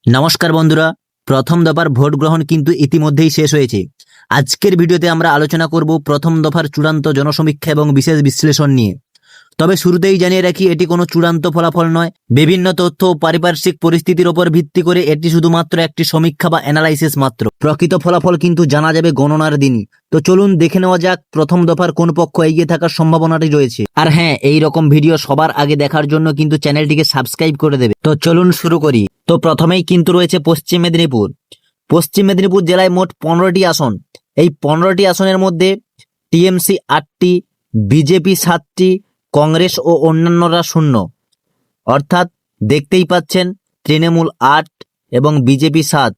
নমস্কার বন্ধুরা, প্রথম দফার ভোট গ্রহণ কিন্তু ইতিমধ্যেই শেষ হয়েছে। আজকের ভিডিওতে আমরা আলোচনা করব প্রথম দফার চূড়ান্ত জনসমীক্ষা এবং বিশেষ বিশ্লেষণ নিয়ে। তবে শুরুতেই জানিয়ে রাখি, এটি কোনো চূড়ান্ত ফলাফল নয়। বিভিন্ন তথ্য ও পারিপার্শ্বিক পরিস্থিতির উপর ভিত্তি করে এটি শুধুমাত্র একটি সমীক্ষা বা অ্যানালাইসিস মাত্র। প্রকৃত ফলাফল কিন্তু জানা যাবে গণনার দিনই। তো চলুন দেখে নেওয়া যাক প্রথম দফার কোন পক্ষ এগিয়ে থাকার সম্ভাবনাটি রয়েছে। আর হ্যাঁ, এই রকম ভিডিও সবার আগে দেখার জন্য কিন্তু চ্যানেলটিকে সাবস্ক্রাইব করে দেবে। তো চলুন শুরু করি। তো প্রথমেই কিন্তু রয়েছে পশ্চিম মেদিনীপুর। পশ্চিম মেদিনীপুর জেলায় মোট 15টি আসন। এই 15টি আসনের মধ্যে টিএমসি 8টি, বিজেপি 7টি, কংগ্রেস ও অন্যান্যরা 0। অর্থাৎ দেখতেই পাচ্ছেন তৃণমূল 8 এবং বিজেপি 7।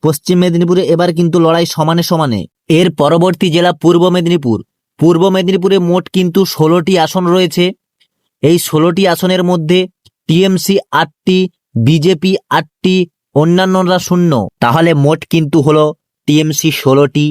পশ্চিম মেদিনীপুরে এবার কিন্তু লড়াই সমানে সমানে। এর পরবর্তী জেলা পূর্ব মেদিনীপুর। পূর্ব মেদিনীপুরে মোট কিন্তু 16টি আসন রয়েছে। এই 16টি আসনের মধ্যে টিএমসি 8টি, বিজেপি 8টি, অন্যান্যরা 0। তাহলে মোট কিন্তু হলো টিএমসি 16টি,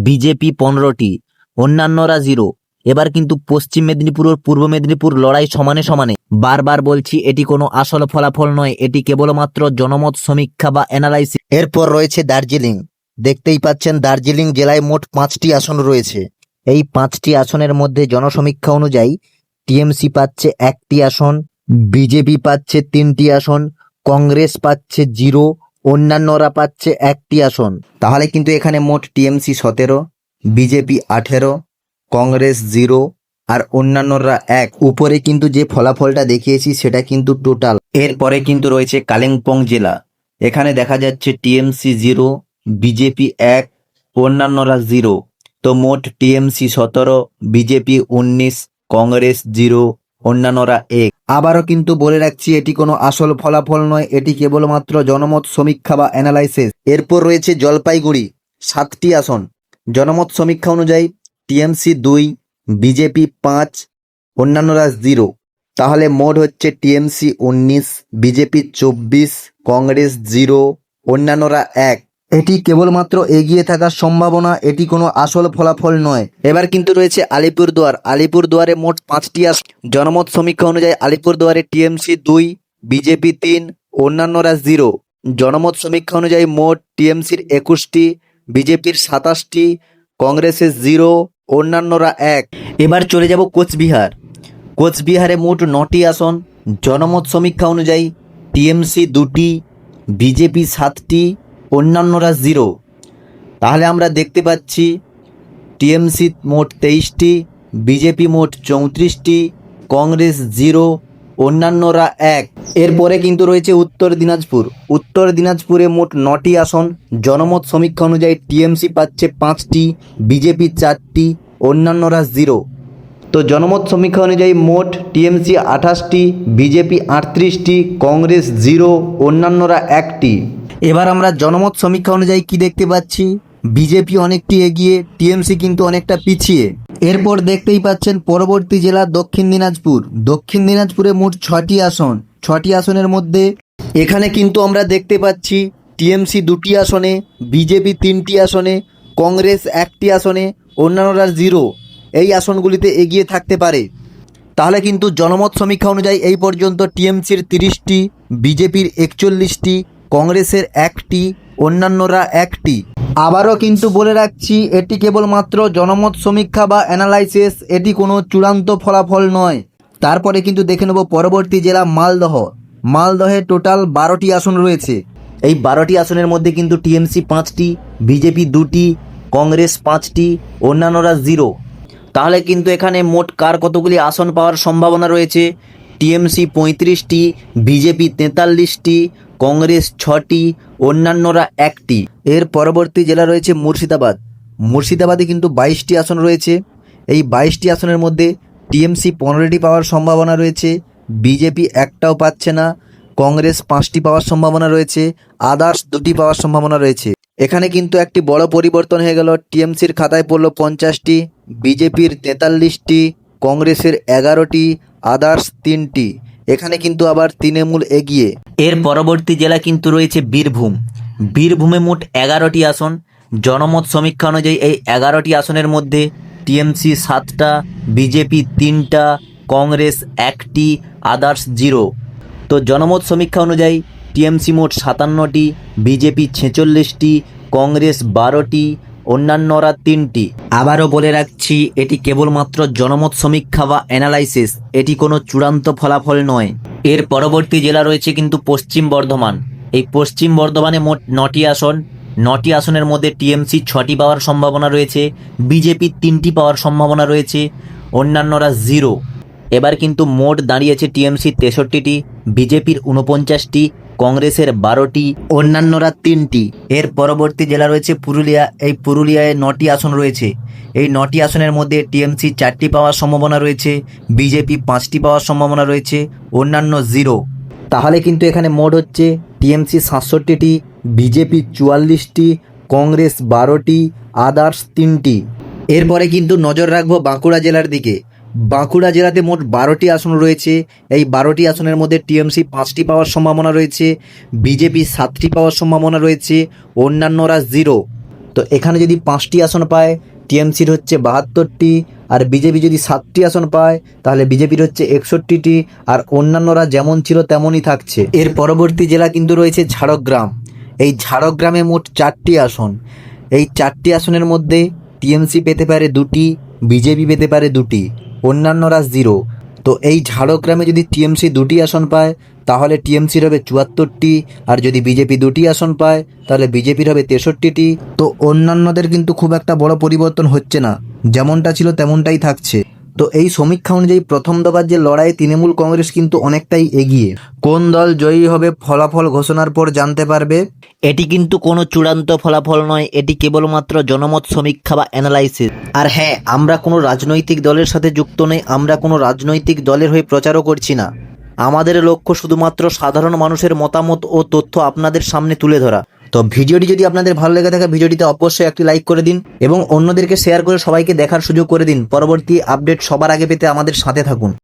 বিজেপি 15টি, অন্যান্যরা 0। এবার কিন্তু পশ্চিম মেদিনীপুর ও পূর্ব মেদিনীপুর লড়াই সমানে সমানে। বারবার বলছি, এটি কোনো আসল ফলাফল নয়, এটি কেবলমাত্র জনমত সমীক্ষা বা অ্যানালাইসিস। এরপর রয়েছে দার্জিলিং। দেখতেই পাচ্ছেন দার্জিলিং জেলায় মোট 5টি আসন রয়েছে। এই 5টি আসনের মধ্যে জনসমীক্ষা অনুযায়ী টিএমসি পাচ্ছে 1টি আসন, বিজেপি পাচ্ছে 3টি আসন, কংগ্রেস পাচ্ছে 0, অন্যান্যরা পাচ্ছে 1টি আসন। তাহলে কিন্তু এখানে মোট টিএমসি 17, বিজেপি 18, কংগ্রেস 0 আর অন্যান্যরা 1। উপরে কিন্তু যে ফলাফলটা দেখিয়েছি সেটা কিন্তু টোটাল। এরপরে কিন্তু রয়েছে কালিম্পং জেলা। এখানে দেখা যাচ্ছে টিএমসি 0, বিজেপি 1, অন্যান্যরা 0। তো মোট টিএমসি 17, বিজেপি 19, কংগ্রেস 0, অন্যান্যরা 1। আবারও কিন্তু বলে রাখছি, এটি কোনো আসল ফলাফল নয়, এটি কেবলমাত্র জনমত সমীক্ষা বা অ্যানালাইসিস। এরপর রয়েছে জলপাইগুড়ি। 7টি আসন। জনমত সমীক্ষা অনুযায়ী টিএমসি 2, বিজেপি 5, অন্যান্যরা 0। তাহলে মোট হচ্ছে টিএমসি 19, বিজেপি 24, কংগ্রেস 0, অন্যান্যরা 1। এটি কেবলমাত্র এগিয়ে থাকার সম্ভাবনা, এটি কোনো আসল ফলাফল নয়। এবার কিন্তু রয়েছে আলিপুরদুয়ার। আলিপুরদুয়ারে মোট 5টি আসন। জনমত সমীক্ষা অনুযায়ী আলিপুরদুয়ারে টিএমসি 2, বিজেপি 3, অন্যান্যরা 0। জনমত সমীক্ষা অনুযায়ী মোট টিএমসির 21টি, বিজেপির 27টি, কংগ্রেসের 0, অন্যান্যরা 1। এবার চলে যাব কোচবিহার। কোচবিহারে মোট 9টি আসন। জনমত সমীক্ষা অনুযায়ী টিএমসি 2টি, বিজেপি 7টি, অন্যান্যরা 0। তাহলে আমরা দেখতে পাচ্ছি টিএমসি মোট 23টি, বিজেপি মোট 34টি, কংগ্রেস 0, অন্যান্যরা 1। এরপরে কিন্তু রয়েছে উত্তর দিনাজপুর। উত্তর দিনাজপুরে মোট 9টি আসন। জনমত সমীক্ষা অনুযায়ী টিএমসি পাচ্ছে 5টি, বিজেপি 4টি, অন্যান্যরা 0। তো জনমত সমীক্ষা অনুযায়ী মোট টিএমসি 28টি, বিজেপি 38টি, কংগ্রেস 0, অন্যান্যরা 1টি। এবার আমরা জনমত সমীক্ষা অনুযায়ী কি দেখতে পাচ্ছি, বিজেপি অনেকটি এগিয়ে, টিএমসি কিন্তু অনেকটা পিছিয়ে। এরপর দেখতেই পাচ্ছেন পরবর্তী জেলা দক্ষিণ দিনাজপুর। দক্ষিণ দিনাজপুরে মোট 6টি আসন। 6টি আসনের মধ্যে এখানে কিন্তু আমরা দেখতে পাচ্ছি টিএমসি 2টি আসনে, বিজেপি 3টি আসনে, কংগ্রেস 1টি আসনে, অন্যান্যরা 0। এই আসনগুলিতে এগিয়ে থাকতে পারে। তাহলে কিন্তু জনমত সমীক্ষা অনুযায়ী এই পর্যন্ত টিএমসির 30টি, বিজেপির 41টি, কংগ্রেসের 1টি, অন্যান্যরা 1টি। আবারও কিন্তু বলে রাখছি, এটি কেবলমাত্র জনমত সমীক্ষা বা অ্যানালাইসিস, এটি কোনো চূড়ান্ত ফলাফল নয়। তারপরে কিন্তু দেখে নেব পরবর্তী জেলা মালদহ। মালদহে টোটাল 12টি আসন রয়েছে। এই 12টি আসনের মধ্যে কিন্তু টিএমসি 5টি, বিজেপি 2টি, কংগ্রেস 5টি, অন্যান্যরা 0। তাহলে কিন্তু এখানে মোট কার কতগুলি আসন পাওয়ার সম্ভাবনা রয়েছে, টিএমসি 35টি, বিজেপি 43টি, কংগ্রেস 6টি, অন্যান্যরা 1টি। এর পরবর্তী জেলা রয়েছে মুর্শিদাবাদ। মুর্শিদাবাদে কিন্তু 22টি আসন রয়েছে। এই 22টি আসনের মধ্যে টিএমসি 15টি পাওয়ার সম্ভাবনা রয়েছে, বিজেপি 1টাও পাচ্ছে না, কংগ্রেস 5টি পাওয়ার সম্ভাবনা রয়েছে, আদার্স 2টি পাওয়ার সম্ভাবনা রয়েছে। এখানে কিন্তু একটি বড় পরিবর্তন হয়ে গেল। টিএমসির খাতায় পড়ল 50টি, বিজেপির 43টি, কংগ্রেসের 11টি, আদার্স 3টি। এখানে কিন্তু আবার তৃণমূল এগিয়ে। এর পরবর্তী জেলা কিন্তু রয়েছে বীরভূম। বীরভূমে মোট 11টি আসন। জনমত সমীক্ষা অনুযায়ী এই 11টি আসনের মধ্যে টিএমসি 7টা, বিজেপি 3টা, কংগ্রেস 1টি, আদার্স 0। তো জনমত সমীক্ষা অনুযায়ী টিএমসি মোট 57টি, বিজেপি 46টি, কংগ্রেস 12টি, অন্যান্যরা 3টি। আবারও বলে রাখছি, এটি কেবলমাত্র জনমত সমীক্ষা বা অ্যানালাইসিস, এটি কোনো চূড়ান্ত ফলাফল নয়। এর পরবর্তী জেলা রয়েছে কিন্তু পশ্চিম বর্ধমান। এই পশ্চিম বর্ধমানে মোট 9টি আসন। 9টি আসনের মধ্যে টিএমসি 6টি পাওয়ার সম্ভাবনা রয়েছে, বিজেপি 3টি পাওয়ার সম্ভাবনা রয়েছে, অন্যান্যরা 0। এবার কিন্তু মোট দাঁড়িয়েছে টিএমসি 63টি, বিজেপির 49টি, কংগ্রেসের 12টি, অন্যান্যরা 3টি। এর পরবর্তী জেলা রয়েছে পুরুলিয়া। এই পুরুলিয়ায় 9টি আসন রয়েছে। এই 9টি আসনের মধ্যে টিএমসি 4টি পাওয়ার সম্ভাবনা রয়েছে, বিজেপি 5টি পাওয়ার সম্ভাবনা রয়েছে, অন্যান্য 0। তাহলে কিন্তু এখানে মোট হচ্ছে টিএমসি 67টি, বিজেপি 44টি, কংগ্রেস 12টি, আদার্স 3টি। এরপরে কিন্তু নজর রাখবো বাঁকুড়া জেলার দিকে। বাঁকুড়া জেলাতে মোট 12টি আসন রয়েছে। এই 12টি আসনের মধ্যে টিএমসি 5টি পাওয়ার সম্ভাবনা রয়েছে, বিজেপি 7টি পাওয়ার সম্ভাবনা রয়েছে, অন্যান্যরা 0। তো এখানে যদি 5টি আসন পায়, টিএমসির হচ্ছে 72টি, আর বিজেপি যদি 7টি আসন পায় তাহলে বিজেপির হচ্ছে 61টি, আর অন্যান্যরা যেমন ছিল তেমনই থাকছে। এর পরবর্তী জেলা কিন্তু রয়েছে ঝাড়গ্রাম। এই ঝাড়গ্রামে মোট 4টি আসন। এই 4টি আসনের মধ্যে টিএমসি পেতে পারে 2টি, বিজেপি পেতে পারে 2টি, অন্যান্যরা 0। তো এই ঝাড়গ্রামে যদি টিএমসি 2টি আসন পায় তাহলে টিএমসির হবে 74টি, আর যদি বিজেপি 2টি আসন পায় তাহলে বিজেপির হবে 63টি। তো অন্যান্যদের কিন্তু খুব একটা বড় পরিবর্তন হচ্ছে না, যেমনটা ছিল তেমনটাই থাকছে। তো এই সমীক্ষা অনুযায়ী প্রথম দফার যে লড়াই, তৃণমূল কংগ্রেস কিন্তু অনেকটাই এগিয়ে। কোন দল জয়ী হবে ফলাফল ঘোষণার পর জানতে পারবে। এটি কিন্তু কোনো চূড়ান্ত ফলাফল নয়, এটি কেবলমাত্র জনমত সমীক্ষা বা অ্যানালাইসিস। আর হ্যাঁ, আমরা কোনো রাজনৈতিক দলের সাথে যুক্ত নই, আমরা কোনো রাজনৈতিক দলের হয়ে প্রচারও করছি না। আমাদের লক্ষ্য শুধুমাত্র সাধারণ মানুষের মতামত ও তথ্য আপনাদের সামনে তুলে ধরা। তো ভিডিওটি যদি আপনাদের ভালো লেগে থাকে, ভিডিওটিতে অবশ্যই একটি লাইক করে দিন এবং অন্যদেরকে শেয়ার করে সবাইকে দেখার সুযোগ করে দিন। পরবর্তী আপডেট সবার আগে পেতে আমাদের সাথে থাকুন।